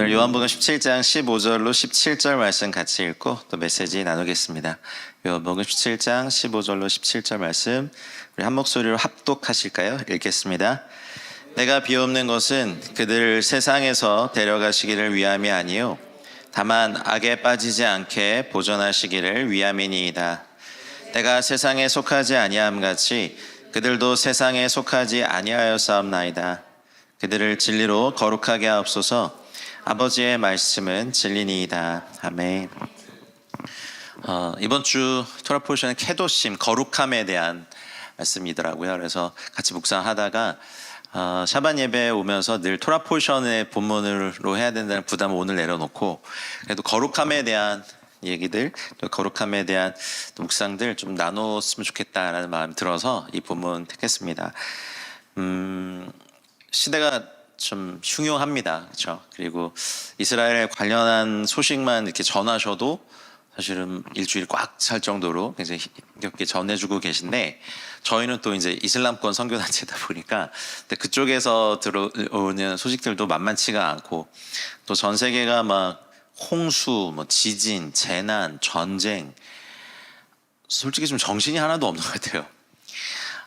오늘 요한복음 17장 15절로 17절 말씀 같이 읽고 또 메시지 나누겠습니다. 요한복음 17장 15절로 17절 말씀 우리 한 목소리로 합독하실까요? 읽겠습니다. 내가 비옵는 것은 그들을 세상에서 데려가시기를 위함이 아니요 다만 악에 빠지지 않게 보존하시기를 위함이니이다. 내가 세상에 속하지 아니함 같이 그들도 세상에 속하지 아니하였사옵나이다. 그들을 진리로 거룩하게 하옵소서. 아버지의 말씀은 진리니이다. 아멘. 이번 주 토라 포션은 케도심, 거룩함에 대한 말씀이더라고요. 그래서 같이 묵상하다가 샤반 예배에 오면서 늘 토라 포션의 본문으로 해야 된다는 부담을 오늘 내려놓고 그래도 거룩함에 대한 얘기들, 또 거룩함에 대한 또 묵상들 좀 나눴으면 좋겠다라는 마음이 들어서 이 본문 택했습니다. 시대가 좀 흉흉합니다. 그렇죠? 그리고 이스라엘에 관련한 소식만 이렇게 전하셔도 사실은 일주일 꽉 찰 정도로 굉장히 힘겹게 전해주고 계신데 저희는 또 이제 이슬람권 선교단체다 보니까 그쪽에서 들어오는 소식들도 만만치가 않고 또 전 세계가 막 홍수, 뭐 지진, 재난, 전쟁 솔직히 좀 정신이 하나도 없는 것 같아요.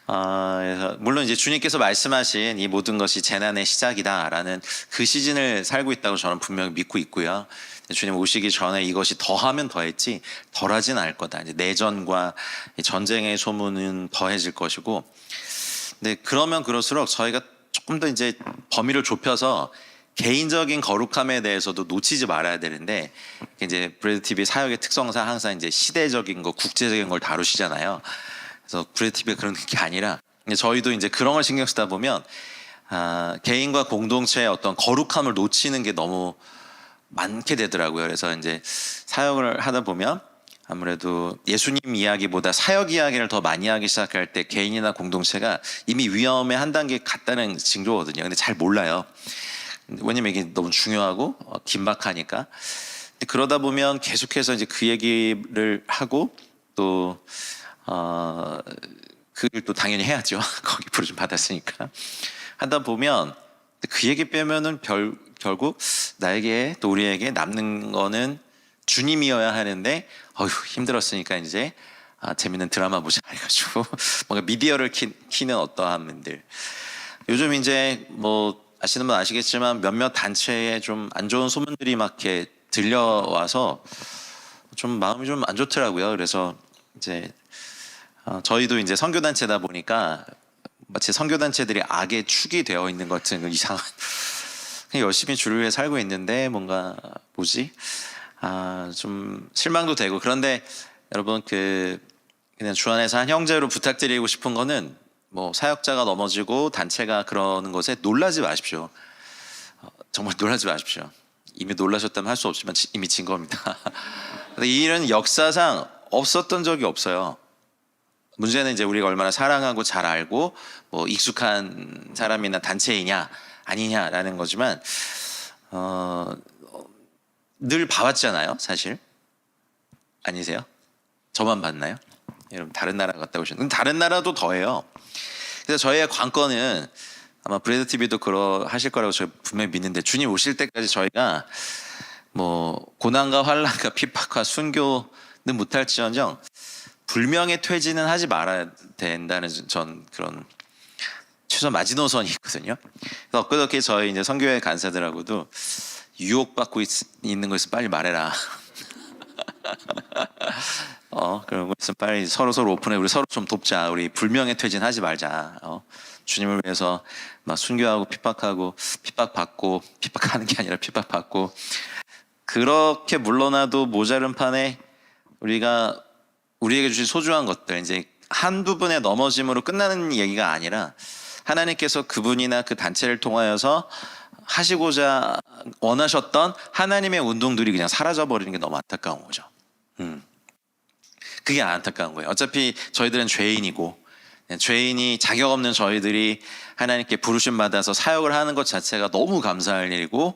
그래서 물론 이제 주님께서 말씀하신 이 모든 것이 재난의 시작이다라는 그 시즌을 살고 있다고 저는 분명히 믿고 있고요. 주님 오시기 전에 이것이 더하면 더했지 덜하진 않을 거다. 이제 내전과 전쟁의 소문은 더해질 것이고, 근데 그러면 그럴수록 저희가 조금 더 이제 범위를 좁혀서 개인적인 거룩함에 대해서도 놓치지 말아야 되는데, 이제 브레드 TV 사역의 특성상 항상 이제 시대적인 거, 국제적인 걸 다루시잖아요. 그래서 브레드 TV가 그런 게 아니라 저희도 이제 그런 걸 신경 쓰다 보면 개인과 공동체의 어떤 거룩함을 놓치는 게 너무 많게 되더라고요. 그래서 이제 사역을 하다 보면 아무래도 예수님 이야기보다 사역 이야기를 더 많이 하기 시작할 때 개인이나 공동체가 이미 위험에 한 단계 갔다는 징조거든요. 근데 잘 몰라요. 왜냐면 이게 너무 중요하고 긴박하니까. 그러다 보면 계속해서 이제 그 얘기를 하고 또 그걸 또 당연히 해야죠. 거기 부르심 받았으니까. 하다 보면 그 얘기 빼면은 결국 나에게 또 우리에게 남는 거는 주님이어야 하는데 힘들었으니까 이제 재밌는 드라마 보자 해가지고 뭔가 미디어를 키는 어떠한 분들. 요즘 이제 뭐 아시는 분 아시겠지만 몇몇 단체에 좀 안 좋은 소문들이 막 이렇게 들려와서 좀 마음이 좀 안 좋더라고요. 그래서 이제 저희도 이제 선교단체다 보니까 마치 선교단체들이 악의 축이 되어 있는 것 같은 이상한 그냥 열심히 주를 위해 살고 있는데 뭔가 좀 실망도 되고. 그런데 여러분 그냥 주 안에서 한 형제로 부탁드리고 싶은 거는 뭐 사역자가 넘어지고 단체가 그러는 것에 놀라지 마십시오. 정말 놀라지 마십시오. 이미 놀라셨다면 할 수 없지만 이미 진 겁니다. 이 일은 역사상 없었던 적이 없어요. 문제는 이제 우리가 얼마나 사랑하고 잘 알고 뭐 익숙한 사람이나 단체이냐 아니냐라는 거지만 늘 봐왔잖아요. 사실 아니세요? 저만 봤나요? 여러분 다른 나라 갔다 오셨는데 다른 나라도 더해요. 그래서 저희의 관건은 아마 브레드 TV도 하실 거라고 저 분명히 믿는데 주님 오실 때까지 저희가 뭐 고난과 환난과 핍박과 순교는 못할지언정 불명예 퇴진은 하지 말아야 된다는 전 그런 최소 마지노선이 있거든요. 그래서 엊그저께 저희 이제 선교회 간사들하고도 유혹받고 있는 거 있으면 빨리 말해라. 그런 거 있으면 빨리 서로 오픈해. 우리 서로 좀 돕자. 우리 불명예 퇴진하지 말자. 주님을 위해서 막 순교하고 핍박받고 핍박하는 게 아니라 핍박받고 그렇게 물러나도 모자른 판에 우리에게 주신 소중한 것들 이제 한두 분의 넘어짐으로 끝나는 얘기가 아니라 하나님께서 그분이나 그 단체를 통하여서 하시고자 원하셨던 하나님의 운동들이 그냥 사라져버리는 게 너무 안타까운 거죠. 그게 안타까운 거예요. 어차피 저희들은 죄인이고 죄인이 자격 없는 저희들이 하나님께 부르심 받아서 사역을 하는 것 자체가 너무 감사할 일이고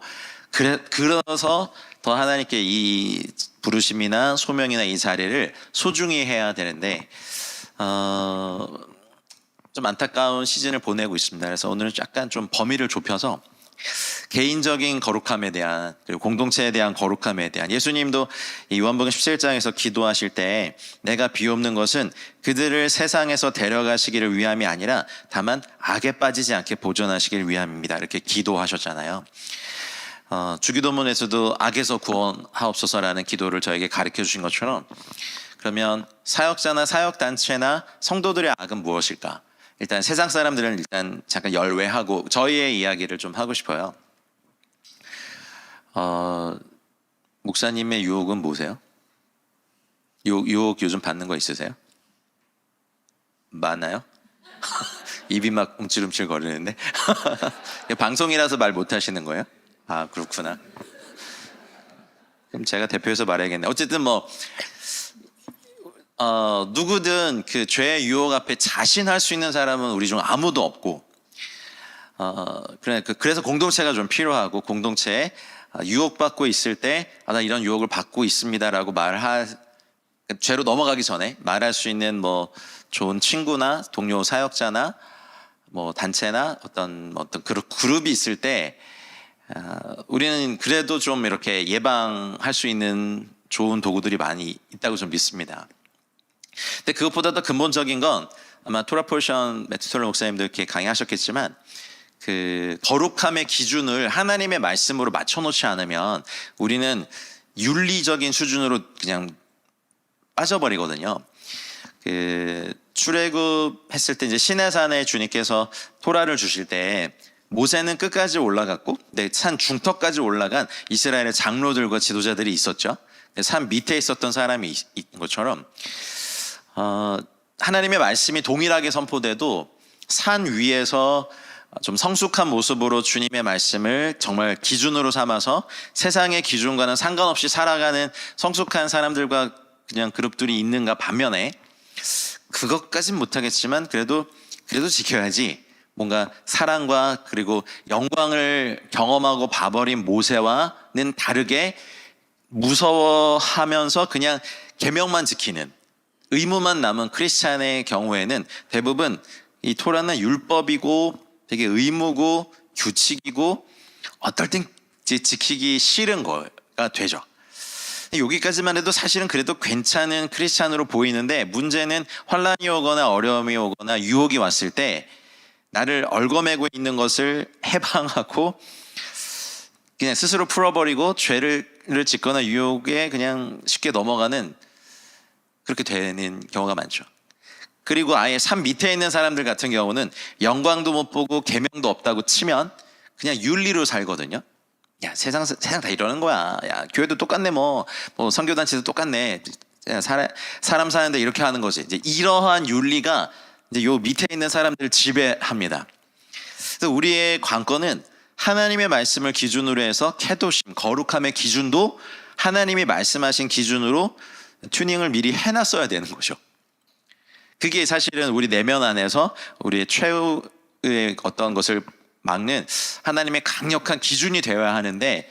그래서 더 하나님께 이 부르심이나 소명이나 이 자리를 소중히 해야 되는데 좀 안타까운 시즌을 보내고 있습니다. 그래서 오늘은 약간 좀 범위를 좁혀서 개인적인 거룩함에 대한, 그리고 공동체에 대한 거룩함에 대한, 예수님도 이 요한복음 17장에서 기도하실 때 내가 비옵는 것은 그들을 세상에서 데려가시기를 위함이 아니라 다만 악에 빠지지 않게 보존하시기를 위함입니다, 이렇게 기도하셨잖아요. 주기도문에서도 악에서 구원하옵소서라는 기도를 저에게 가르쳐 주신 것처럼, 그러면 사역자나 사역단체나 성도들의 악은 무엇일까? 일단 세상 사람들은 일단 잠깐 열외하고 저희의 이야기를 좀 하고 싶어요. 목사님의 유혹은 뭐세요? 유혹 요즘 받는 거 있으세요? 많아요? 입이 막 움찔움찔 거리는데 방송이라서 말 못하시는 거예요? 아, 그렇구나. 그럼 제가 대표해서 말해야겠네. 어쨌든 누구든 그 죄의 유혹 앞에 자신할 수 있는 사람은 우리 중 아무도 없고, 그래서 공동체가 좀 필요하고, 공동체에 유혹받고 있을 때 나 이런 유혹을 받고 있습니다라고 죄로 넘어가기 전에 말할 수 있는 좋은 친구나 동료 사역자나 단체나 어떤 그룹이 있을 때 우리는 그래도 좀 이렇게 예방할 수 있는 좋은 도구들이 많이 있다고 좀 믿습니다. 근데 그것보다 더 근본적인 건, 아마 토라 폴션 매튜톨러 목사님도 이렇게 강의하셨겠지만, 그 거룩함의 기준을 하나님의 말씀으로 맞춰놓지 않으면 우리는 윤리적인 수준으로 그냥 빠져버리거든요. 그 출애굽했을 때 이제 시내산에 주님께서 토라를 주실 때 모세는 끝까지 올라갔고, 산 중턱까지 올라간 이스라엘의 장로들과 지도자들이 있었죠. 산 밑에 있었던 사람이 있는 것처럼 하나님의 말씀이 동일하게 선포돼도 산 위에서 좀 성숙한 모습으로 주님의 말씀을 정말 기준으로 삼아서 세상의 기준과는 상관없이 살아가는 성숙한 사람들과 그냥 그룹들이 있는가 반면에, 그것까진 못하겠지만 그래도 지켜야지, 뭔가 사랑과 그리고 영광을 경험하고 봐버린 모세와는 다르게 무서워하면서 그냥 계명만 지키는, 의무만 남은 크리스찬의 경우에는 대부분 이 토라는 율법이고 되게 의무고 규칙이고 어떨 땐 지키기 싫은 거가 되죠. 여기까지만 해도 사실은 그래도 괜찮은 크리스찬으로 보이는데, 문제는 환란이 오거나 어려움이 오거나 유혹이 왔을 때 나를 얽어매고 있는 것을 해방하고 그냥 스스로 풀어버리고 죄를 짓거나 유혹에 그냥 쉽게 넘어가는, 그렇게 되는 경우가 많죠. 그리고 아예 산 밑에 있는 사람들 같은 경우는 영광도 못 보고 계명도 없다고 치면 그냥 윤리로 살거든요. 야, 세상 다 이러는 거야. 야, 교회도 똑같네, 선교단체도 똑같네. 사람 사는데 이렇게 하는 거지. 이제 이러한 윤리가 이제 요 밑에 있는 사람들을 지배합니다. 그래서 우리의 관건은 하나님의 말씀을 기준으로 해서 케도심, 거룩함의 기준도 하나님이 말씀하신 기준으로 튜닝을 미리 해놨어야 되는 거죠. 그게 사실은 우리 내면 안에서 우리의 최후의 어떤 것을 막는 하나님의 강력한 기준이 되어야 하는데,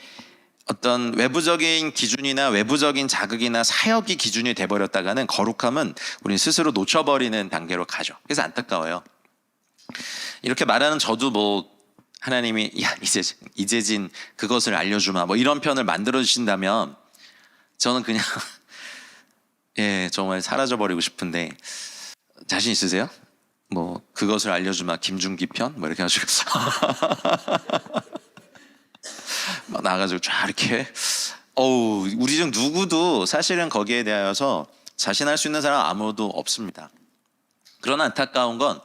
어떤 외부적인 기준이나 외부적인 자극이나 사역이 기준이 돼버렸다가는 거룩함은 우리는 스스로 놓쳐버리는 단계로 가죠. 그래서 안타까워요. 이렇게 말하는 저도 하나님이 야 이재진 그것을 알려주마 이런 편을 만들어 주신다면 저는 그냥 정말 사라져버리고 싶은데, 자신 있으세요? 그것을 알려주마 김준기 편? 이렇게 해가지고 막 나가지고 쫙 이렇게 우리 중 누구도 사실은 거기에 대하여서 자신할 수 있는 사람 아무도 없습니다. 그러나 안타까운 건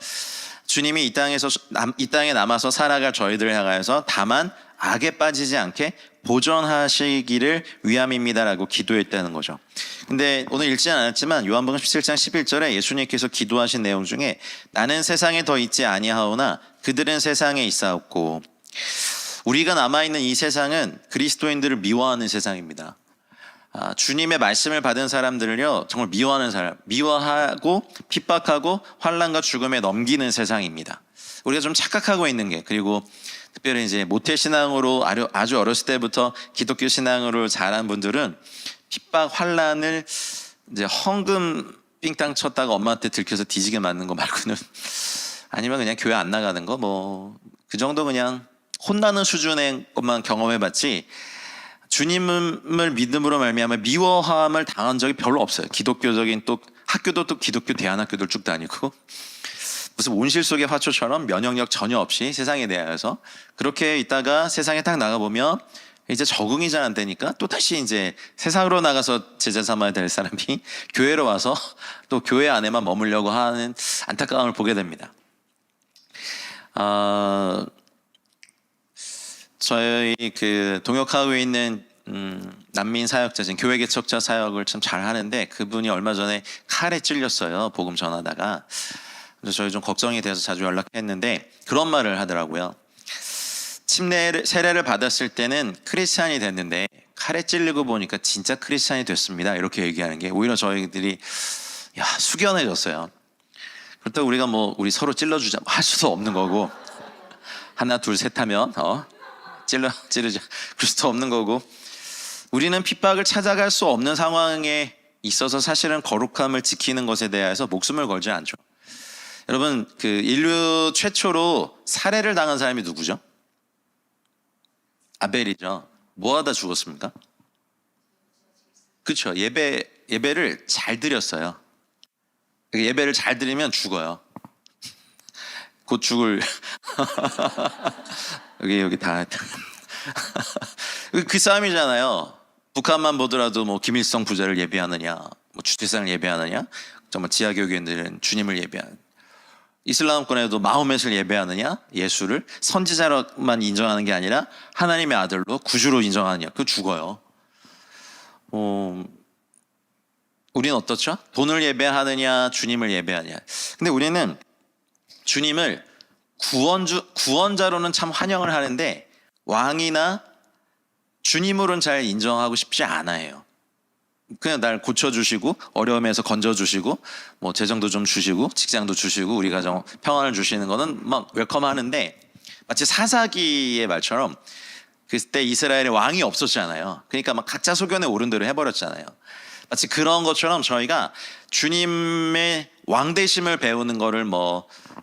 주님이 이 땅에 남아서 살아갈 저희들을 향하여서 다만 악에 빠지지 않게 보존하시기를 위함입니다라고 기도했다는 거죠. 근데 오늘 읽지는 않았지만 요한복음 17장 11절에 예수님께서 기도하신 내용 중에 나는 세상에 더 있지 아니하오나 그들은 세상에 있사옵고, 우리가 남아있는 이 세상은 그리스도인들을 미워하는 세상입니다. 주님의 말씀을 받은 사람들을요 정말 미워하는 사람, 미워하고 핍박하고 환난과 죽음에 넘기는 세상입니다. 우리가 좀 착각하고 있는 게, 그리고 특별히 이제 모태신앙으로 아주 어렸을 때부터 기독교 신앙으로 자란 분들은 핍박, 환난을 이제 헝금 삥땅 쳤다가 엄마한테 들켜서 뒤지게 맞는 거 말고는, 아니면 그냥 교회 안 나가는 거 그 정도 그냥 혼나는 수준의 것만 경험해봤지 주님을 믿음으로 말미암아 미워함을 당한 적이 별로 없어요. 기독교적인 또 학교도 또 기독교 대안학교들 쭉 다니고 무슨 온실 속의 화초처럼 면역력 전혀 없이 세상에 대하여서 그렇게 있다가 세상에 딱 나가보면 이제 적응이 잘 안 되니까 또 다시 이제 세상으로 나가서 제자 삼아야 될 사람이 교회로 와서 또 교회 안에만 머물려고 하는 안타까움을 보게 됩니다. 저희 그 동역하고 있는 난민 사역자, 지금 교회 개척자 사역을 참 잘 하는데 그분이 얼마 전에 칼에 찔렸어요. 복음 전하다가. 그래서 저희 좀 걱정이 돼서 자주 연락했는데 그런 말을 하더라고요. 세례를 받았을 때는 크리스찬이 됐는데 칼에 찔리고 보니까 진짜 크리스찬이 됐습니다. 이렇게 얘기하는 게 오히려 저희들이 숙연해졌어요. 그렇다고 우리가 우리 서로 찔러주자 할 수도 없는 거고 하나 둘 셋 하면 찌르자 그럴 수도 없는 거고 우리는 핍박을 찾아갈 수 없는 상황에 있어서 사실은 거룩함을 지키는 것에 대해서 목숨을 걸지 않죠. 여러분 그 인류 최초로 살해를 당한 사람이 누구죠? 아벨이죠. 뭐 하다 죽었습니까? 그렇죠. 예배를 잘 드렸어요. 예배를 잘 드리면 죽어요. 곧 죽을 여기 다 그 싸움이잖아요. 북한만 보더라도 김일성 부자를 예배하느냐, 주태상을 예배하느냐, 정말 지하교교인들은 주님을 예배하는. 이슬람권에도 마호멧을 예배하느냐, 예수를 선지자로만 인정하는 게 아니라 하나님의 아들로 구주로 인정하느냐, 그거 죽어요. 우리는 어떻죠? 돈을 예배하느냐, 주님을 예배하느냐. 근데 우리는 주님을 구원자로는 참 환영을 하는데 왕이나 주님으로는 잘 인정하고 싶지 않아요. 그냥 날 고쳐주시고 어려움에서 건져주시고 재정도 좀 주시고 직장도 주시고 우리 가정 평안을 주시는 거는 막 웰컴하는데 마치 사사기의 말처럼 그때 이스라엘에 왕이 없었잖아요. 그러니까 막 각자 소견에 오른 대로 해버렸잖아요. 마치 그런 것처럼 저희가 주님의 왕되심을 배우는 거를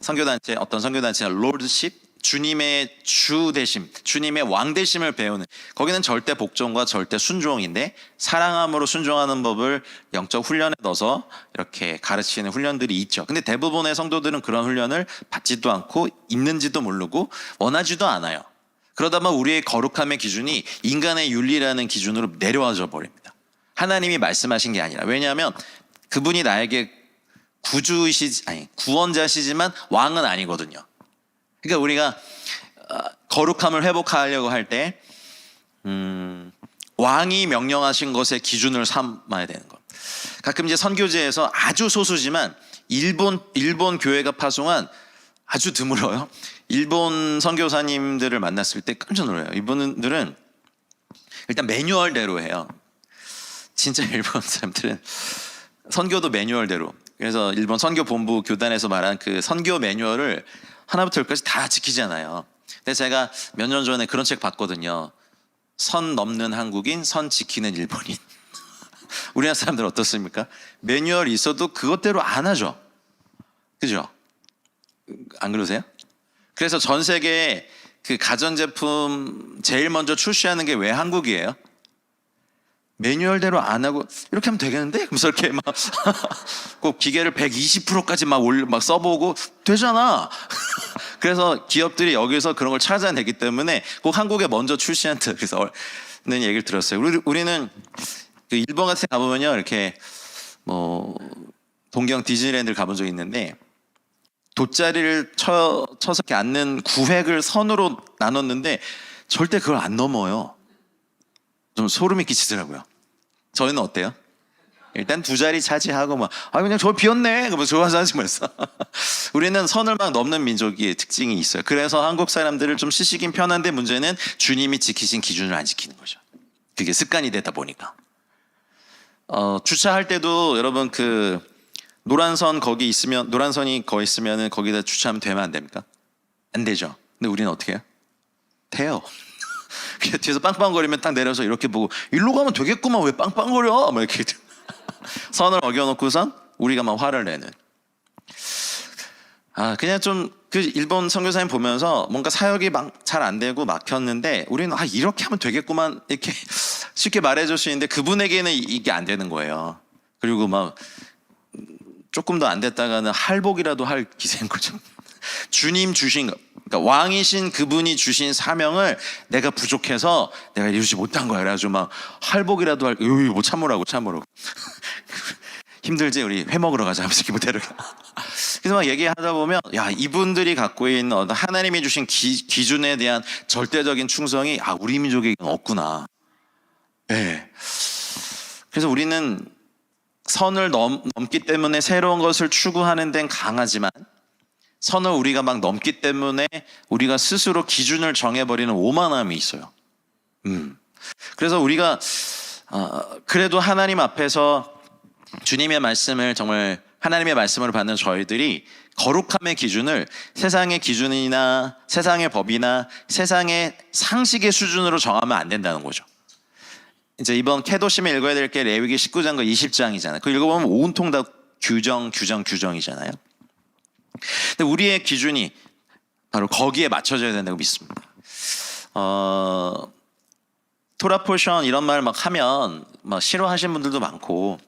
선교단체 어떤 선교단체나 롤드십 주님의 주되심, 주님의 왕되심을 배우는 거기는 절대 복종과 절대 순종인데 사랑함으로 순종하는 법을 영적 훈련에 넣어서 이렇게 가르치는 훈련들이 있죠. 근데 대부분의 성도들은 그런 훈련을 받지도 않고 있는지도 모르고 원하지도 않아요. 그러다 보면 우리의 거룩함의 기준이 인간의 윤리라는 기준으로 내려와져 버립니다. 하나님이 말씀하신 게 아니라. 왜냐하면 그분이 나에게 구원자시지만 왕은 아니거든요. 그러니까 우리가 거룩함을 회복하려고 할 때 왕이 명령하신 것의 기준을 삼아야 되는 것. 가끔 이제 선교제에서 아주 소수지만 일본 교회가 파송한 아주 드물어요. 일본 선교사님들을 만났을 때 깜짝 놀라요. 이분들은 일단 매뉴얼대로 해요. 진짜 일본 사람들은 선교도 매뉴얼대로. 그래서 일본 선교본부 교단에서 말한 그 선교 매뉴얼을 하나부터 열까지 다 지키잖아요. 근데 제가 몇 년 전에 그런 책 봤거든요. 선 넘는 한국인, 선 지키는 일본인. 우리나라 사람들 어떻습니까? 매뉴얼이 있어도 그것대로 안 하죠. 그죠? 안 그러세요? 그래서 전 세계에 그 가전제품 제일 먼저 출시하는 게 왜 한국이에요? 매뉴얼대로 안 하고 이렇게 하면 되겠는데? 그래서 이렇게 막 꼭 기계를 120%까지 막 써보고 되잖아. 그래서 기업들이 여기서 그런 걸 찾아내기 때문에 꼭 한국에 먼저 출시한다. 그래서 는 얘기를 들었어요. 우리는 그 일본 같은 데 가보면요, 이렇게 동경 디즈니랜드를 가본 적이 있는데 돗자리를 쳐서 이렇게 앉는 구획을 선으로 나눴는데 절대 그걸 안 넘어요. 좀 소름이 끼치더라고요. 저희는 어때요? 일단 두 자리 차지하고 그냥 저 비었네. 그러면 좋아서 하시면서 우리는 선을 막 넘는 민족의 특징이 있어요. 그래서 한국 사람들을 좀 시시긴 편한데 문제는 주님이 지키신 기준을 안 지키는 거죠. 그게 습관이 되다 보니까. 주차할 때도 여러분 그 노란선이 거기 있으면은 거기다 주차하면 되면 안 됩니까? 안 되죠. 근데 우리는 어떻게 해요? 돼요. 뒤에서 빵빵거리면 딱 내려서 이렇게 보고 일로 가면 되겠구만 왜 빵빵거려? 막 이렇게 선을 어겨놓고선 우리가 막 화를 내는. 그냥 좀 그 일본 선교사님 보면서 뭔가 사역이 막 잘 안 되고 막혔는데 우리는 이렇게 하면 되겠구만 이렇게 쉽게 말해줄 수 있는데 그분에게는 이게 안 되는 거예요. 그리고 막 조금 더 안 됐다가는 할복이라도 할 기세인 거죠. 주님 주신 거, 그러니까 왕이신 그분이 주신 사명을 내가 부족해서 내가 이루지 못한 거야. 그래가지고 막 할복이라도 뭐 참으라고. 힘들지 우리 회 먹으러 가자 하면서 기부대로. 그래서 막 얘기하다 보면 이분들이 갖고 있는 어떤 하나님이 주신 기준에 대한 절대적인 충성이 우리 민족에게는 없구나. 네. 그래서 우리는 선을 넘기 때문에 새로운 것을 추구하는 데는 강하지만 선을 우리가 막 넘기 때문에 우리가 스스로 기준을 정해버리는 오만함이 있어요. 그래서 우리가 그래도 하나님 앞에서 주님의 말씀을 정말 하나님의 말씀을 받는 저희들이 거룩함의 기준을 세상의 기준이나 세상의 법이나 세상의 상식의 수준으로 정하면 안 된다는 거죠. 이제 이번 캐도심에 읽어야 될 게 레위기 19장과 20장이잖아요. 그 읽어보면 온통 다 규정이잖아요. 근데 우리의 기준이 바로 거기에 맞춰져야 된다고 믿습니다. 토라 포션 이런 말 막 하면 막 싫어하시는 분들도 많고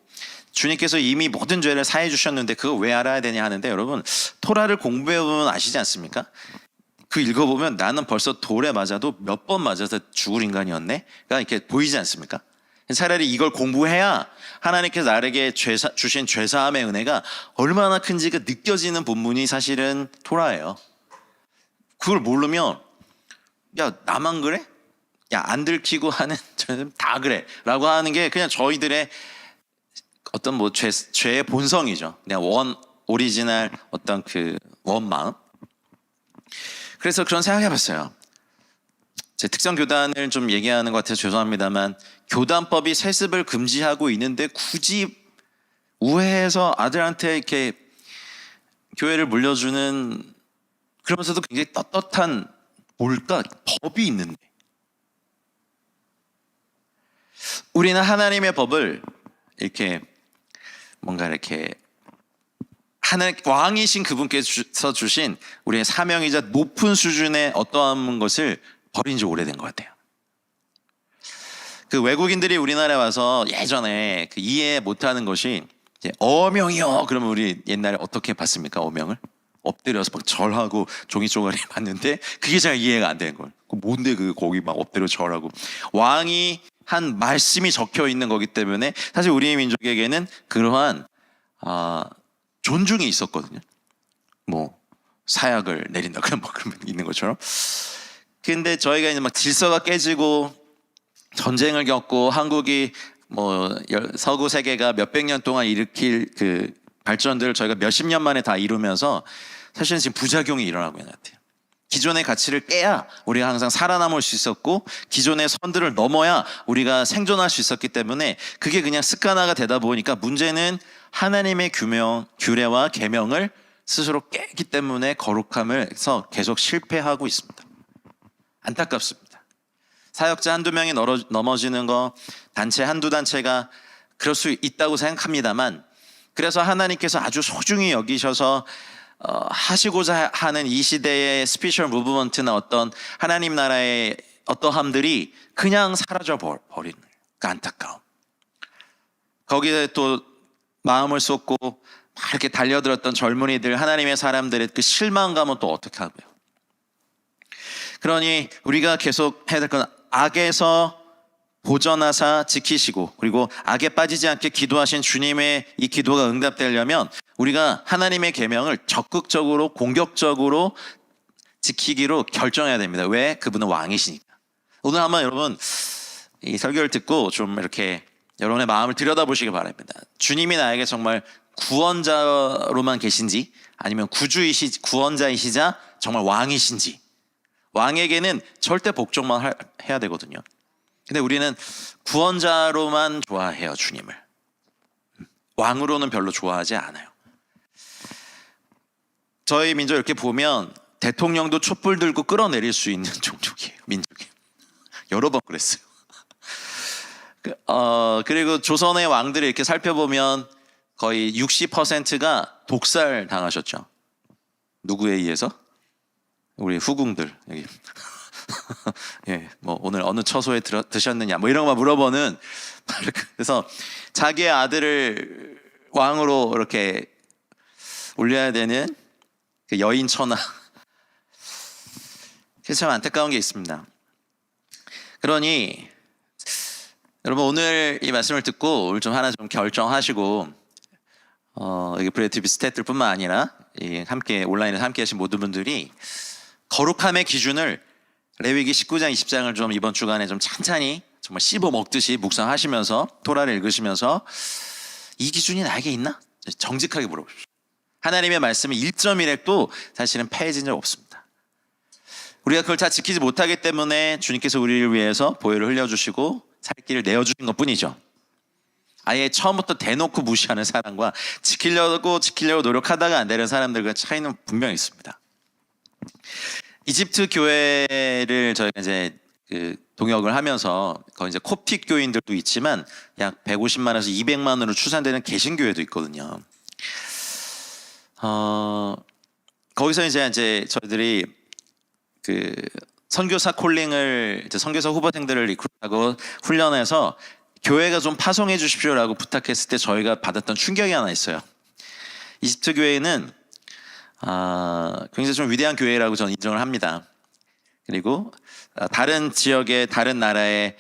주님께서 이미 모든 죄를 사해 주셨는데 그거 왜 알아야 되냐 하는데 여러분 토라를 공부해보면 아시지 않습니까? 그 읽어보면 나는 벌써 돌에 맞아도 몇 번 맞아서 죽을 인간이었네? 그러니까 이렇게 보이지 않습니까? 차라리 이걸 공부해야 하나님께서 나에게 주신 죄사함의 은혜가 얼마나 큰지가 느껴지는 본문이 사실은 토라예요. 그걸 모르면 나만 그래? 안 들키고 하는 저는 다 그래 라고 하는 게 그냥 저희들의 어떤 죄의 본성이죠. 그냥 오리지널 어떤 그 원마음. 그래서 그런 생각 해봤어요. 제 특정 교단을 좀 얘기하는 것 같아서 죄송합니다만 교단법이 세습을 금지하고 있는데 굳이 우회해서 아들한테 이렇게 교회를 물려주는 그러면서도 굉장히 떳떳한 법이 있는데 우리는 하나님의 법을 이렇게 뭔가 이렇게 하나님 왕이신 그분께서 주신 우리의 사명이자 높은 수준의 어떠한 것을 버린 지 오래된 것 같아요. 그 외국인들이 우리나라에 와서 예전에 그 이해 못하는 것이 어명이요. 그러면 우리 옛날에 어떻게 봤습니까? 어명을 엎드려서 막 절하고 종이 쪼가리 봤는데 그게 잘 이해가 안 되는 거예요. 뭔데 거기 막 엎드려 절하고 왕이 한 말씀이 적혀 있는 거기 때문에 사실 우리 민족에게는 그러한 존중이 있었거든요. 뭐 사약을 내린다 그런 있는 것처럼. 근데 저희가 이제 막 질서가 깨지고 전쟁을 겪고 한국이 서구 세계가 몇백 년 동안 일으킬 그 발전들을 저희가 몇십 년 만에 다 이루면서 사실은 지금 부작용이 일어나고 있는 것 같아요. 기존의 가치를 깨야 우리가 항상 살아남을 수 있었고 기존의 선들을 넘어야 우리가 생존할 수 있었기 때문에 그게 그냥 습관화가 되다 보니까 문제는 하나님의 규례와 계명을 스스로 깨기 때문에 거룩함에서 계속 실패하고 있습니다. 안타깝습니다. 사역자 한두 명이 넘어지는 거 단체 한두 단체가 그럴 수 있다고 생각합니다만 그래서 하나님께서 아주 소중히 여기셔서 하시고자 하는 이 시대의 스피리추얼 무브먼트나 어떤 하나님 나라의 어떠함들이 그냥 사라져 버리는 그 안타까움. 거기에 또 마음을 쏟고 막 이렇게 달려들었던 젊은이들 하나님의 사람들의 그 실망감은 또 어떻게 하고요. 그러니 우리가 계속 해야 될 건 악에서 보전하사 지키시고 그리고 악에 빠지지 않게 기도하신 주님의 이 기도가 응답되려면 우리가 하나님의 계명을 적극적으로 공격적으로 지키기로 결정해야 됩니다. 왜? 그분은 왕이시니까. 오늘 한번 여러분 이 설교를 듣고 좀 이렇게 여러분의 마음을 들여다보시기 바랍니다. 주님이 나에게 정말 구원자로만 계신지 아니면 구원자이시자 정말 왕이신지. 왕에게는 절대 복종만 해야 되거든요. 근데 우리는 구원자로만 좋아해요, 주님을. 왕으로는 별로 좋아하지 않아요. 저희 민족 이렇게 보면 대통령도 촛불 들고 끌어내릴 수 있는 민족이에요. 여러 번 그랬어요. 그리고 조선의 왕들을 이렇게 살펴보면 거의 60%가 독살 당하셨죠. 누구에 의해서? 우리 후궁들 여기. 예, 뭐 오늘 어느 처소에 드셨느냐 뭐 이런 거 물어보는. 그래서 자기의 아들을 왕으로 이렇게 올려야 되는 그 여인 천하. 그래서 참 안타까운 게 있습니다. 그러니 여러분 오늘 이 말씀을 듣고 오늘 좀 하나 좀 결정하시고 여기 브레이트 비스태들뿐만 아니라 함께 온라인에서 함께 하신 모든 분들이 거룩함의 기준을 레위기 19장 20장을 좀 이번 주간에 좀 찬찬히 정말 씹어 먹듯이 묵상하시면서 토라를 읽으시면서 이 기준이 나에게 있나? 정직하게 물어보십시오. 하나님의 말씀은 1.1핵도 사실은 패해진 적 없습니다. 우리가 그걸 다 지키지 못하기 때문에 주님께서 우리를 위해서 보혈을 흘려주시고 살 길을 내어주신 것뿐이죠. 아예 처음부터 대놓고 무시하는 사람과 지키려고 노력하다가 안 되는 사람들과 차이는 분명히 있습니다. 이집트 교회를 저희가 이제 동역을 하면서 거기 이제 콥틱 교인들도 있지만 약 150만에서 200만으로 추산되는 개신교회도 있거든요. 거기서 이제 저희들이 그 선교사 콜링을 이제 선교사 후보생들을 리크루트하고 훈련해서 교회가 좀 파송해 주십시오라고 부탁했을 때 저희가 받았던 충격이 하나 있어요. 이집트 교회는 굉장히 좀 위대한 교회라고 저는 인정을 합니다. 그리고 다른 지역의 다른 나라의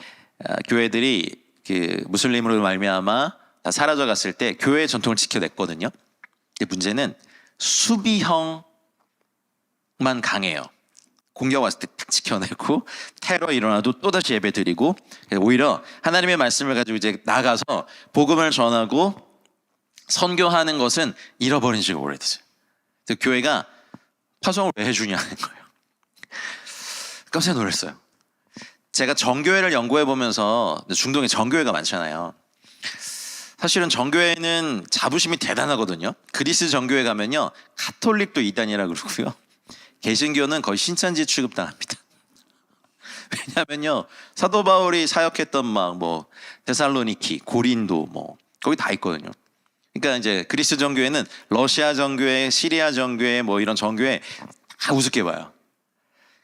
교회들이 그 무슬림으로 말미암아 다 사라져 갔을 때 교회의 전통을 지켜냈거든요. 근데 문제는 수비형만 강해요. 공격 왔을 때 탁 지켜내고 테러 일어나도 또다시 예배 드리고 오히려 하나님의 말씀을 가지고 이제 나가서 복음을 전하고 선교하는 것은 잃어버린 지가 오래됐어요. 교회가 파송을 왜 해주냐는 거예요. 깜짝 놀랐어요. 제가 정교회를 연구해 보면서 중동에 정교회가 많잖아요. 사실은 정교회는 자부심이 대단하거든요. 그리스 정교회 가면요 카톨릭도 이단이라 그러고요, 개신교는 거의 신천지 취급당합니다. 왜냐하면요 사도 바울이 사역했던 막 뭐 데살로니키, 고린도 뭐 거기 다 있거든요. 그러니까 이제 그리스 정교회는 러시아 정교회, 시리아 정교회 뭐 이런 정교회 다 우습게 봐요.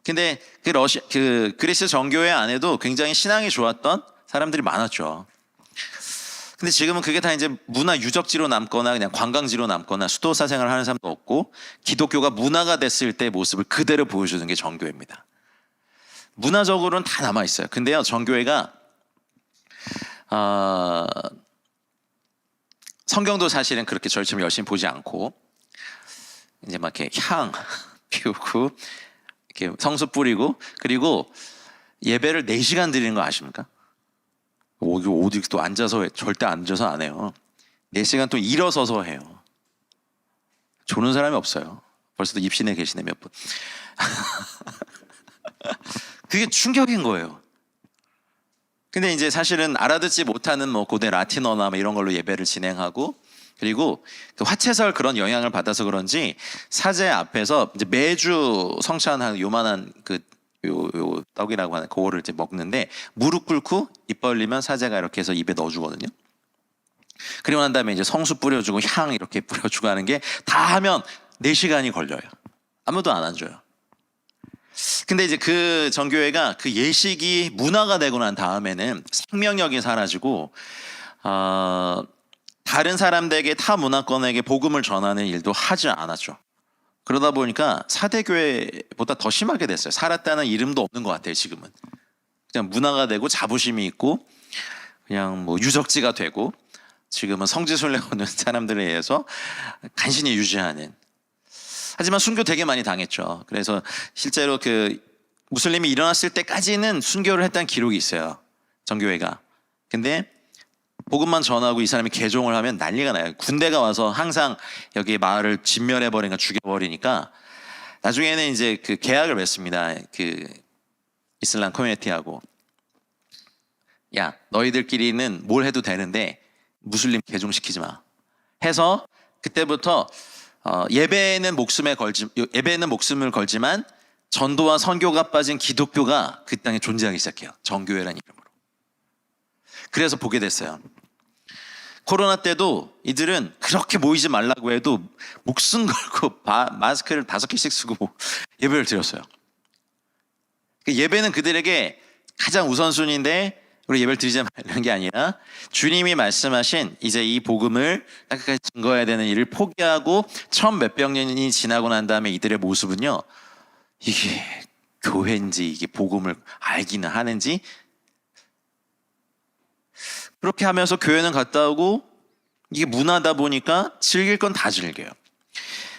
근데 그 그리스 정교회 안에도 굉장히 신앙이 좋았던 사람들이 많았죠. 근데 지금은 그게 다 이제 문화 유적지로 남거나 그냥 관광지로 남거나 수도사 생활을 하는 사람도 없고 기독교가 문화가 됐을 때 모습을 그대로 보여주는 게 정교회입니다. 문화적으로는 다 남아 있어요. 근데요 정교회가 성경도 사실은 그렇게 절처럼 열심히 보지 않고 이제 막 이렇게 향 피우고 이렇게 성수 뿌리고 그리고 예배를 4시간 드리는 거 아십니까? 어디 또 앉아서 절대 앉아서 안 해요. 4시간 또 일어서서 해요. 조는 사람이 없어요. 벌써도 입신에 계시네 몇 분. 그게 충격인 거예요. 근데 이제 사실은 알아듣지 못하는 뭐 고대 라틴어나 뭐 이런 걸로 예배를 진행하고 그리고 그 화채설 그런 영향을 받아서 그런지 사제 앞에서 이제 매주 성찬한 요만한 요 떡이라고 하는 그거를 이제 먹는데 무릎 꿇고 입 벌리면 사제가 이렇게 해서 입에 넣어주거든요. 그리고 난 다음에 이제 성수 뿌려주고 향 이렇게 뿌려주고 하는 게 다 하면 4시간이 걸려요. 아무도 안 앉아요. 근데 이제 그 정교회가 그 예식이 문화가 되고 난 다음에는 생명력이 사라지고 다른 사람들에게 타 문화권에게 복음을 전하는 일도 하지 않았죠. 그러다 보니까 사대교회보다 더 심하게 됐어요. 살았다는 이름도 없는 것 같아요. 지금은 그냥 문화가 되고 자부심이 있고 그냥 뭐 유적지가 되고 지금은 성지순례 오는 사람들에 의해서 간신히 유지하는. 하지만 순교 되게 많이 당했죠. 그래서 실제로 그 무슬림이 일어났을 때까지는 순교를 했다는 기록이 있어요. 정교회가. 근데 복음만 전하고 이 사람이 개종을 하면 난리가 나요. 군대가 와서 항상 여기 마을을 진멸해버리니까 죽여버리니까 나중에는 이제 그 계약을 맺습니다. 그 이슬람 커뮤니티하고. 야, 너희들끼리는 뭘 해도 되는데 무슬림 개종시키지 마. 해서 그때부터 예배에는 목숨을 걸지만 전도와 선교가 빠진 기독교가 그 땅에 존재하기 시작해요. 정교회라는 이름으로. 그래서 보게 됐어요. 코로나 때도 이들은 그렇게 모이지 말라고 해도 목숨 걸고 마스크를 5개씩 쓰고 예배를 드렸어요. 예배는 그들에게 가장 우선순위인데 우리 예배를 드리지 말라는 게 아니라 주님이 말씀하신 이제 이 복음을 끝까지 증거해야 되는 일을 포기하고 처음 몇백 년이 지나고 난 다음에 이들의 모습은요, 이게 교회인지 이게 복음을 알기는 하는지, 그렇게 하면서 교회는 갔다 오고 이게 문화다 보니까 즐길 건 다 즐겨요.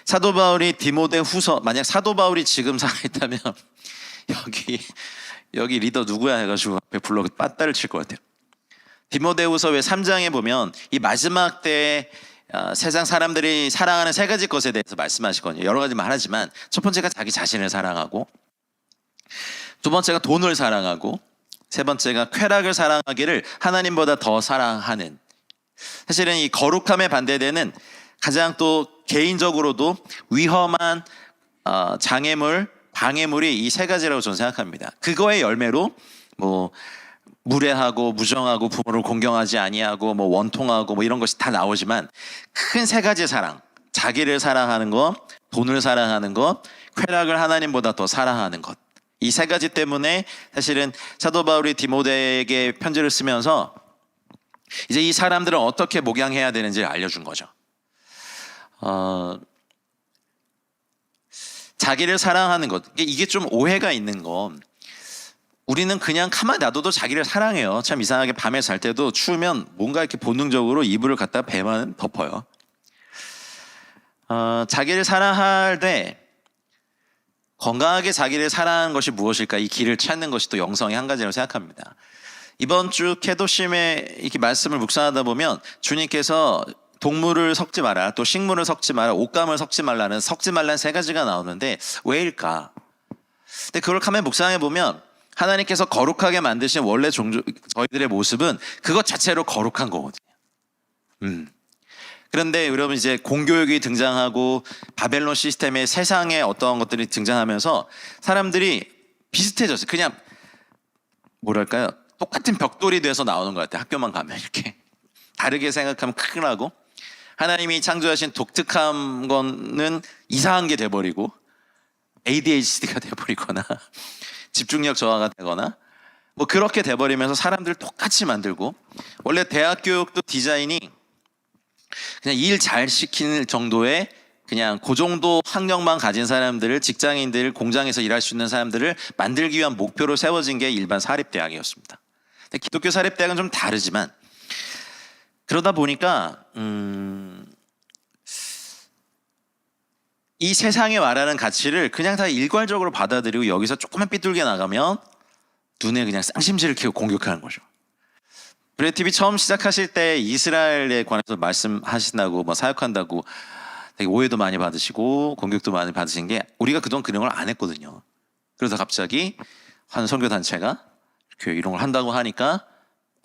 사도 바울이 디모데 후서, 만약 사도 바울이 지금 살아있다면 여기 리더 누구야 해가지고 앞에 불러 빠따를 칠 것 같아요. 디모데후서 왜 3장에 보면 이 마지막 때에 세상 사람들이 사랑하는 3가지 것에 대해서 말씀하시거든요. 여러 가지 말하지만 첫 번째가 자기 자신을 사랑하고, 두 번째가 돈을 사랑하고, 세 번째가 쾌락을 사랑하기를 하나님보다 더 사랑하는, 사실은 이 거룩함에 반대되는 가장 또 개인적으로도 위험한 장애물, 방해물이 이 3가지라고 저는 생각합니다. 그거의 열매로 뭐 무례하고 무정하고 부모를 공경하지 아니하고 뭐 원통하고 뭐 이런 것이 다 나오지만, 큰 3가지 사랑, 자기를 사랑하는 것, 돈을 사랑하는 것, 쾌락을 하나님보다 더 사랑하는 것, 이 3가지 때문에 사실은 사도 바울이 디모데에게 편지를 쓰면서 이제 이 사람들을 어떻게 목양해야 되는지를 알려준 거죠. 자기를 사랑하는 것, 이게 좀 오해가 있는 건, 우리는 그냥 가만히 놔둬도 자기를 사랑해요. 참 이상하게 밤에 잘 때도 추우면 뭔가 이렇게 본능적으로 이불을 갖다 배만 덮어요. 자기를 사랑할 때 건강하게 자기를 사랑하는 것이 무엇일까, 이 길을 찾는 것이 또 영성의 한 가지라고 생각합니다. 이번 주 케도심에 이렇게 말씀을 묵상하다 보면 주님께서 동물을 섞지 마라, 또 식물을 섞지 마라, 옷감을 섞지 말라는 3가지가 나오는데 왜일까? 근데 그걸 가만히 묵상해 보면 하나님께서 거룩하게 만드신 원래 저희들의 모습은 그것 자체로 거룩한 거거든요. 그런데 여러분, 이제 공교육이 등장하고 바벨론 시스템의 세상의 어떤 것들이 등장하면서 사람들이 비슷해졌어요. 그냥 뭐랄까요, 똑같은 벽돌이 돼서 나오는 것 같아요. 학교만 가면 이렇게 다르게 생각하면 큰일 나고, 하나님이 창조하신 독특한 거는 이상한 게 돼버리고 ADHD가 돼버리거나 집중력 저하가 되거나 뭐 그렇게 돼버리면서 사람들 똑같이 만들고, 원래 대학 교육도 디자인이 그냥 일 잘 시키는 정도의 그냥 그 정도 학력만 가진 사람들을, 직장인들, 공장에서 일할 수 있는 사람들을 만들기 위한 목표로 세워진 게 일반 사립대학이었습니다. 근데 기독교 사립대학은 좀 다르지만, 그러다 보니까 이 세상에 말하는 가치를 그냥 다 일괄적으로 받아들이고 여기서 조금만 삐뚤게 나가면 눈에 그냥 쌍심지를 키고 공격하는 거죠. 브레드 TV 처음 시작하실 때 이스라엘에 관해서 말씀하신다고, 뭐 사역한다고 되게 오해도 많이 받으시고 공격도 많이 받으신 게, 우리가 그동안 그런 걸 안 했거든요. 그래서 갑자기 한 선교 단체가 이런 걸 한다고 하니까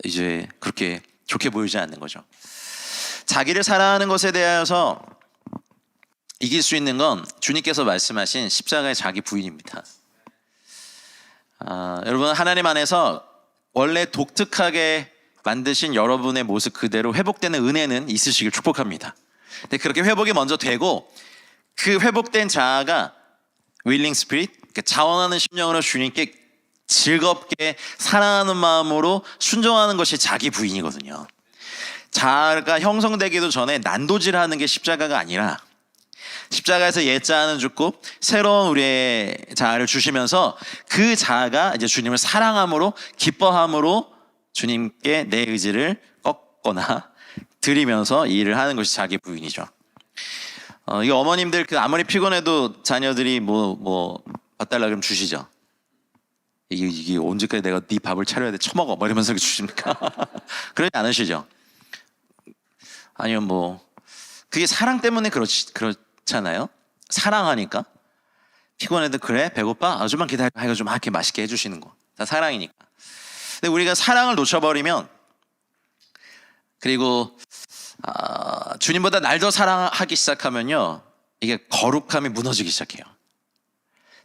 이제 그렇게 좋게 보이지 않는 거죠. 자기를 사랑하는 것에 대해서 이길 수 있는 건 주님께서 말씀하신 십자가의 자기 부인입니다. 여러분, 하나님 안에서 원래 독특하게 만드신 여러분의 모습 그대로 회복되는 은혜는 있으시길 축복합니다. 근데 그렇게 회복이 먼저 되고, 그 회복된 자아가 willing spirit, 자원하는 심령으로 주님께 즐겁게 사랑하는 마음으로 순종하는 것이 자기 부인이거든요. 자아가 형성되기도 전에 난도질하는 게 십자가가 아니라, 십자가에서 옛 자아는 죽고 새로운 우리의 자아를 주시면서 그 자아가 이제 주님을 사랑함으로, 기뻐함으로 주님께 내 의지를 꺾거나 드리면서 이 일을 하는 것이 자기 부인이죠. 이 어머님들 아무리 피곤해도 자녀들이 뭐 봐달라 그러면 주시죠. 이게 언제까지 내가 네 밥을 차려야 돼, 처먹어 뭐 이러면서 주십니까? 그러지 않으시죠? 아니면 뭐 그게 사랑 때문에 그렇잖아요. 사랑하니까 피곤해도 그래 배고파 좀만 기다려 해가지고 좀 이렇게 맛있게 해주시는 거 다 사랑이니까. 근데 우리가 사랑을 놓쳐버리면, 그리고 주님보다 날 더 사랑하기 시작하면요, 이게 거룩함이 무너지기 시작해요.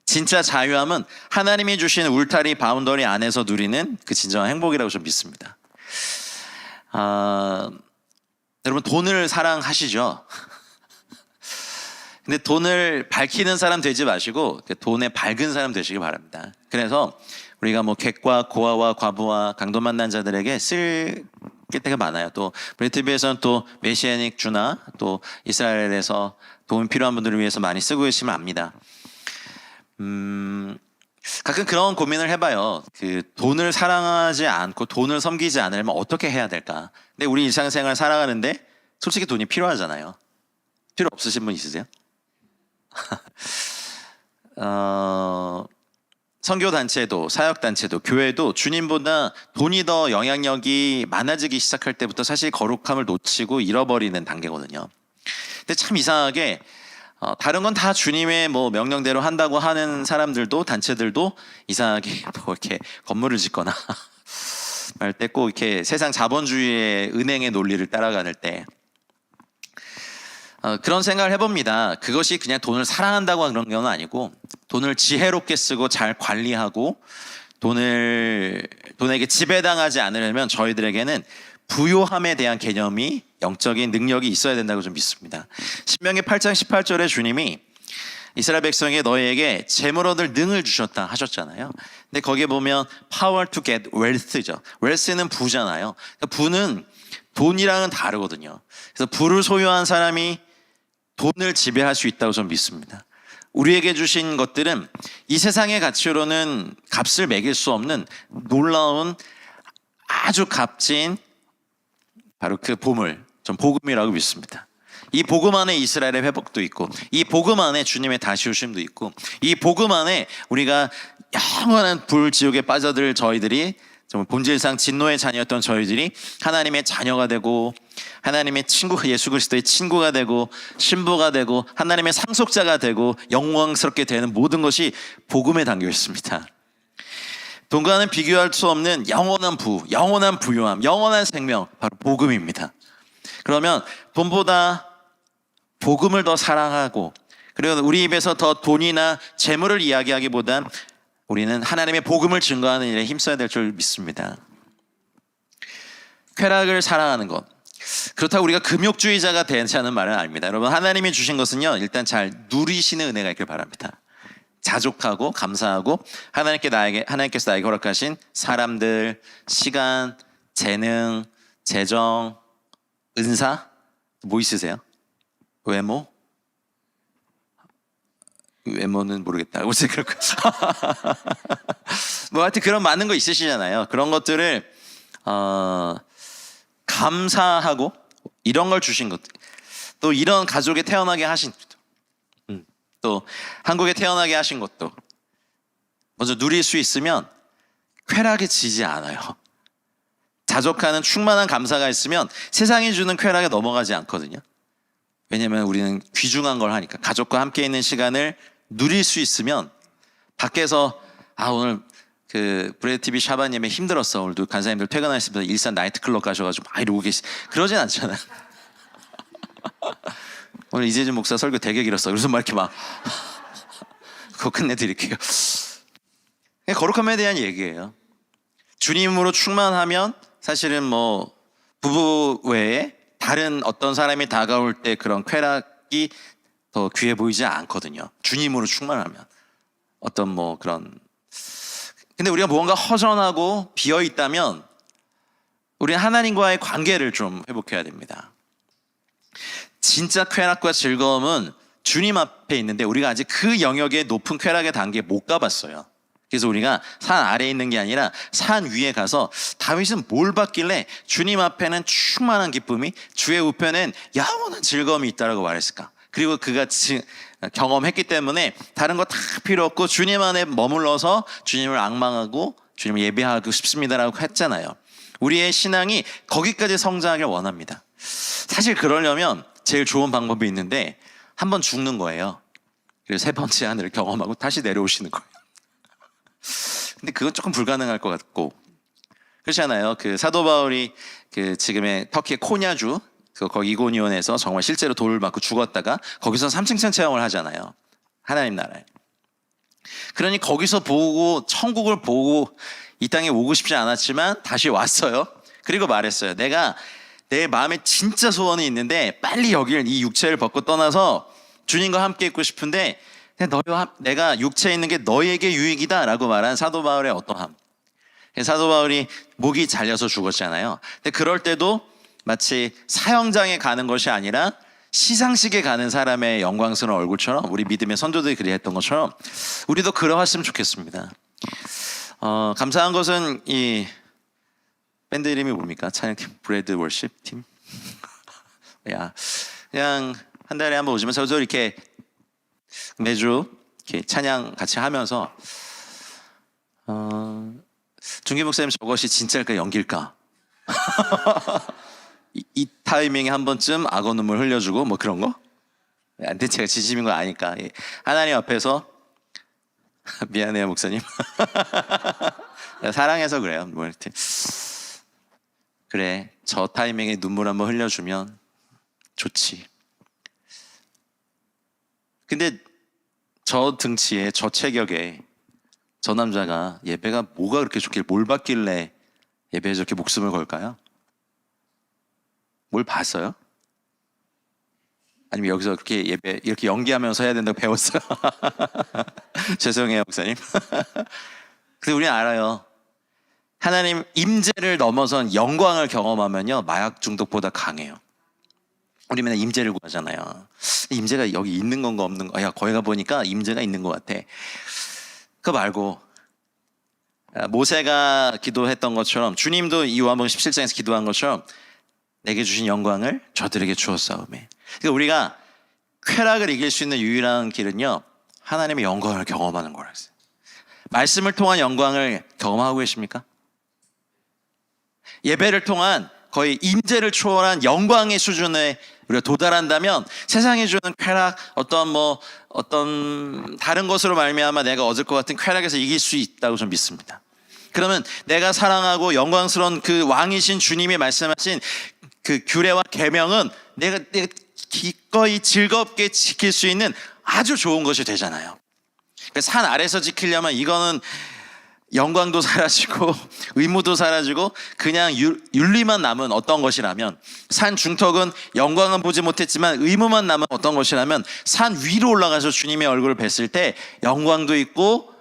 진짜 자유함은 하나님이 주신 울타리 바운더리 안에서 누리는 그 진정한 행복이라고 좀 믿습니다. 여러분 돈을 사랑하시죠? 근데 돈을 밝히는 사람 되지 마시고 돈에 밝은 사람 되시길 바랍니다. 그래서 우리가 뭐 객과 고아와 과부와 강도 만난 자들에게 쓸 때가 많아요. 또 브레이트비에서는 또 메시아닉 주나 또 이스라엘에서 도움 필요한 분들을 위해서 많이 쓰고 계시면 압니다. 가끔 그런 고민을 해봐요. 그 돈을 사랑하지 않고 돈을 섬기지 않으려면 어떻게 해야 될까? 근데 우리 일상생활 살아가는데 솔직히 돈이 필요하잖아요. 필요 없으신 분 있으세요? 선교단체도 사역단체도 교회도 주님보다 돈이 더 영향력이 많아지기 시작할 때부터 사실 거룩함을 놓치고 잃어버리는 단계거든요. 근데 참 이상하게 다른 건 다 주님의 뭐 명령대로 한다고 하는 사람들도 단체들도 이상하게 뭐 이렇게 건물을 짓거나 할 때 꼭 이렇게 세상 자본주의의 은행의 논리를 따라가는 때 그런 생각을 해봅니다. 그것이 그냥 돈을 사랑한다고 그런 건 아니고 돈을 지혜롭게 쓰고 잘 관리하고 돈에게 지배당하지 않으려면 저희들에게는 부요함에 대한 개념이 영적인 능력이 있어야 된다고 좀 믿습니다. 신명기 8장 18절에 주님이 이스라엘 백성에게 너희에게 재물 얻을 능을 주셨다 하셨잖아요. 근데 거기에 보면 power to get wealth죠. wealth는 부잖아요. 그러니까 부는 돈이랑은 다르거든요. 그래서 부를 소유한 사람이 돈을 지배할 수 있다고 저는 믿습니다. 우리에게 주신 것들은 이 세상의 가치로는 값을 매길 수 없는 놀라운 아주 값진 바로 그 보물, 전 복음이라고 믿습니다. 이 복음 안에 이스라엘의 회복도 있고 이 복음 안에 주님의 다시 오심도 있고 이 복음 안에 우리가 영원한 불지옥에 빠져들 저희들이 정말 본질상 진노의 자녀였던 저희들이 하나님의 자녀가 되고 하나님의 친구, 예수 그리스도의 친구가 되고 신부가 되고 하나님의 상속자가 되고 영광스럽게 되는 모든 것이 복음에 담겨 있습니다. 돈과는 비교할 수 없는 영원한 영원한 부요함, 영원한 생명, 바로 복음입니다. 그러면 돈보다 복음을 더 사랑하고 그리고 우리 입에서 더 돈이나 재물을 이야기하기보단 우리는 하나님의 복음을 증거하는 일에 힘써야 될 줄 믿습니다. 쾌락을 사랑하는 것. 그렇다고 우리가 금욕주의자가 되자는 말은 아닙니다. 여러분 하나님이 주신 것은요 일단 잘 누리시는 은혜가 있길 바랍니다. 자족하고 감사하고 하나님께서 나에게 허락하신 사람들, 시간, 재능, 재정, 은사 뭐 있으세요? 외모는 모르겠다. 어째 그럴까? 뭐 하여튼 그런 많은 거 있으시잖아요. 그런 것들을 감사하고 이런 걸 주신 것, 또 이런 가족에 태어나게 하신 또 한국에 태어나게 하신 것도 먼저 누릴 수 있으면 쾌락에 지지 않아요. 자족하는 충만한 감사가 있으면 세상이 주는 쾌락에 넘어가지 않거든요. 왜냐하면 우리는 귀중한 걸 하니까 가족과 함께 있는 시간을 누릴 수 있으면 밖에서 오늘 그 브레드 TV 샤바님의 힘들었어 오늘도 간사님들 퇴근하셨습니다 일산 나이트클럽 가셔가지고 막 이러고 그러진 않잖아요. 오늘 이재준 목사 설교 되게 길었어. 그래서 막 이렇게 막 그거 끝내드릴게요. 거룩함에 대한 얘기예요. 주님으로 충만하면 사실은 뭐 부부 외에 다른 어떤 사람이 다가올 때 그런 쾌락이 더 귀해 보이지 않거든요. 주님으로 충만하면 어떤 뭐 그런 근데 우리가 무언가 허전하고 비어 있다면 우리는 하나님과의 관계를 좀 회복해야 됩니다. 진짜 쾌락과 즐거움은 주님 앞에 있는데 우리가 아직 그 영역의 높은 쾌락의 단계에 못 가봤어요. 그래서 우리가 산 아래에 있는 게 아니라 산 위에 가서 다윗은 뭘 봤길래 주님 앞에는 충만한 기쁨이 주의 우편엔 영원한 즐거움이 있다라고 말했을까? 그리고 그가 경험했기 때문에 다른 거 다 필요 없고 주님 안에 머물러서 주님을 앙망하고 주님을 예배하고 싶습니다라고 했잖아요. 우리의 신앙이 거기까지 성장하길 원합니다. 사실 그러려면 제일 좋은 방법이 있는데 한번 죽는 거예요. 그리고 세 번째 하늘을 경험하고 다시 내려오시는 거예요. 근데 그건 조금 불가능할 것 같고 그렇잖아요. 그 사도 바울이 그 지금의 터키의 코냐주 거기 이고니온에서 정말 실제로 돌을 맞고 죽었다가 거기서 3층 체험을 하잖아요. 하나님 나라에. 그러니 거기서 보고 천국을 보고 이 땅에 오고 싶지 않았지만 다시 왔어요. 그리고 말했어요. 내가 내 마음에 진짜 소원이 있는데 빨리 여기를 이 육체를 벗고 떠나서 주님과 함께 있고 싶은데 내가 육체에 있는 게 너에게 유익이다라고 말한 사도 바울의 어떠함. 사도 바울이 목이 잘려서 죽었잖아요. 근데 그럴 때도 마치 사형장에 가는 것이 아니라 시상식에 가는 사람의 영광스러운 얼굴처럼, 우리 믿음의 선조들이 그리했던 것처럼 우리도 그러했으면 좋겠습니다. 감사한 것은 이 밴드 이름이 뭡니까? 찬양팀 브레드 월십 팀. 야, 그냥 한 달에 한번 오지만 저도 이렇게 매주 이렇게 찬양 같이 하면서 중기 목사님 저것이 진짜일까 연기일까? 이 타이밍에 한 번쯤 악어 눈물 흘려주고 뭐 그런 거? 안돼, 제가 진심인 거 아니까. 하나님 앞에서 미안해요 목사님. 사랑해서 그래요. 뭐 이렇게 그래, 저 타이밍에 눈물 한번 흘려주면 좋지. 근데 저 등치에 저 체격에 저 남자가 예배가 뭐가 그렇게 좋길래, 뭘 봤길래 예배에 저렇게 목숨을 걸까요? 뭘 봤어요? 아니면 여기서 그렇게 예배 이렇게 연기하면서 해야 된다고 배웠어요? 죄송해요 목사님. 근데 우리는 알아요. 하나님 임재를 넘어선 영광을 경험하면요 마약 중독보다 강해요. 우리 맨날 임재를 구하잖아요. 임재가 여기 있는 건가 없는 거? 야, 거기 가 보니까 임재가 있는 것 같아. 그거 말고 모세가 기도했던 것처럼, 주님도 이 요한복음 17장에서 기도한 것처럼 내게 주신 영광을 저들에게 주었사오매. 그러니까 우리가 쾌락을 이길 수 있는 유일한 길은요 하나님의 영광을 경험하는 거라 했어요. 말씀을 통한 영광을 경험하고 계십니까? 예배를 통한 거의 임재를 초월한 영광의 수준에 우리가 도달한다면 세상이 주는 쾌락, 어떤 다른 것으로 말미암아 내가 얻을 것 같은 쾌락에서 이길 수 있다고 저는 믿습니다. 그러면 내가 사랑하고 영광스러운 그 왕이신 주님이 말씀하신 그 규례와 계명은 내가 기꺼이 즐겁게 지킬 수 있는 아주 좋은 것이 되잖아요. 그러니까 산 아래서 지키려면 이거는 영광도 사라지고 의무도 사라지고 그냥 윤리만 남은 어떤 것이라면, 산 중턱은 영광은 보지 못했지만 의무만 남은 어떤 것이라면, 산 위로 올라가서 주님의 얼굴을 뵀을 때 영광도 있고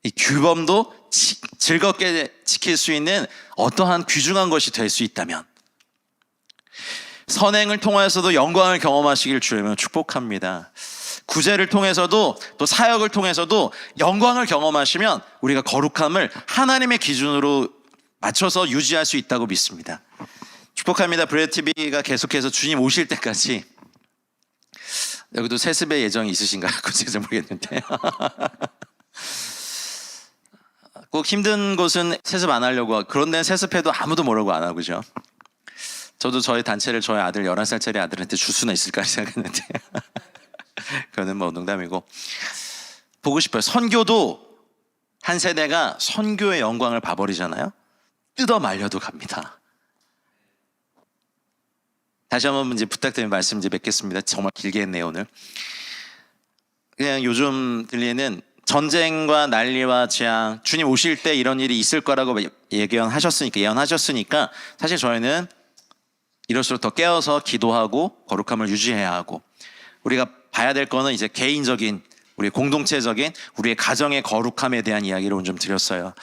이 규범도 즐겁게 지킬 수 있는 어떠한 귀중한 것이 될 수 있다면, 선행을 통해서도 영광을 경험하시길 주님은 축복합니다. 구제를 통해서도 또 사역을 통해서도 영광을 경험하시면 우리가 거룩함을 하나님의 기준으로 맞춰서 유지할 수 있다고 믿습니다. 축복합니다. 브레드TV가 계속해서 주님 오실 때까지, 여기도 세습의 예정이 있으신가? 그건 잘 모르겠는데 꼭 힘든 곳은 세습 안 하려고, 그런 데는 세습해도 아무도 뭐라고 안 하고, 그죠? 저도 저희 단체를 저희 아들 11살짜리 아들한테 줄 수는 있을까 생각했는데 그거는 뭐 농담이고, 보고 싶어요. 선교도 한 세대가 선교의 영광을 봐버리잖아요. 뜯어 말려도 갑니다. 다시 한번 이제 부탁드리는 말씀 이제 맺겠습니다. 정말 길게 했네요 오늘. 그냥 요즘 들리는 전쟁과 난리와 재앙, 주님 오실 때 이런 일이 있을 거라고 예언하셨으니까 사실 저희는 이럴수록 더 깨어서 기도하고 거룩함을 유지해야 하고, 우리가 봐야 될 거는 이제 개인적인, 우리 공동체적인 우리의 가정의 거룩함에 대한 이야기를 오늘 좀 드렸어요.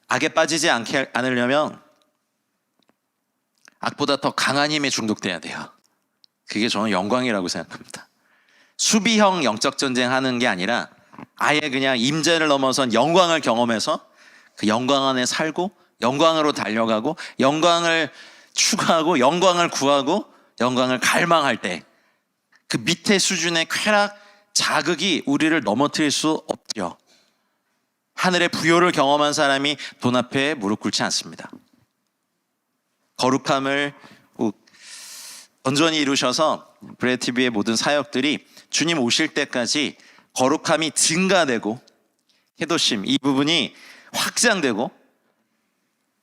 악에 빠지지 않으려면 악보다 더 강한 힘에 중독돼야 돼요. 그게 저는 영광이라고 생각합니다. 수비형 영적 전쟁 하는 게 아니라 아예 그냥 임재를 넘어선 영광을 경험해서 그 영광 안에 살고 영광으로 달려가고 영광을 추구하고 영광을 구하고 영광을 갈망할 때 그 밑에 수준의 쾌락, 자극이 우리를 넘어뜨릴 수 없죠. 하늘의 부요를 경험한 사람이 돈 앞에 무릎 꿇지 않습니다. 거룩함을 온전히 이루셔서 브레드TV의 모든 사역들이 주님 오실 때까지 거룩함이 증가되고 회도심, 이 부분이 확장되고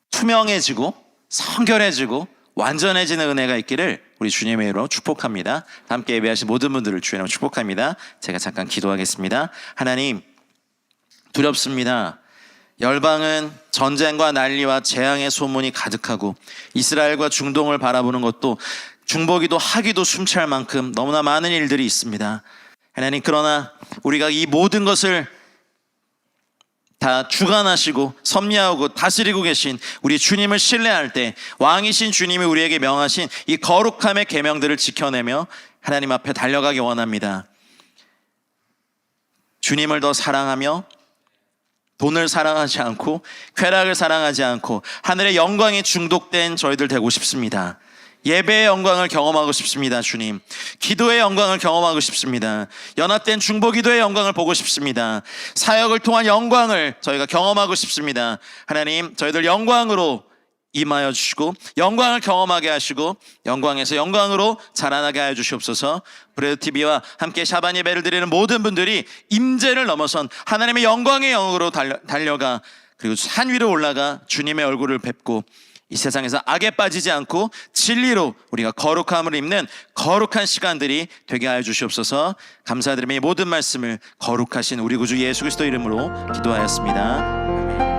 투명해지고 성결해지고 완전해지는 은혜가 있기를 우리 주님의 이름으로 축복합니다. 함께 예배하신 모든 분들을 주의 이름으로 축복합니다. 제가 잠깐 기도하겠습니다. 하나님, 두렵습니다. 열방은 전쟁과 난리와 재앙의 소문이 가득하고 이스라엘과 중동을 바라보는 것도 중보기도 하기도 숨찰 만큼 너무나 많은 일들이 있습니다. 하나님, 그러나 우리가 이 모든 것을 다 주관하시고 섭리하고 다스리고 계신 우리 주님을 신뢰할 때 왕이신 주님이 우리에게 명하신 이 거룩함의 계명들을 지켜내며 하나님 앞에 달려가기 원합니다. 주님을 더 사랑하며 돈을 사랑하지 않고 쾌락을 사랑하지 않고 하늘의 영광에 중독된 저희들 되고 싶습니다. 예배의 영광을 경험하고 싶습니다. 주님, 기도의 영광을 경험하고 싶습니다. 연합된 중보기도의 영광을 보고 싶습니다. 사역을 통한 영광을 저희가 경험하고 싶습니다. 하나님, 저희들 영광으로 임하여 주시고 영광을 경험하게 하시고 영광에서 영광으로 자라나게 하여 주시옵소서. 브레드TV와 함께 샤반 예배를 드리는 모든 분들이 임재를 넘어선 하나님의 영광의 영으로 달려가 그리고 산 위로 올라가 주님의 얼굴을 뵙고 이 세상에서 악에 빠지지 않고 진리로 우리가 거룩함을 입는 거룩한 시간들이 되게 하여 주시옵소서. 감사드리며 이 모든 말씀을 거룩하신 우리 구주 예수 그리스도 이름으로 기도하였습니다. 아멘.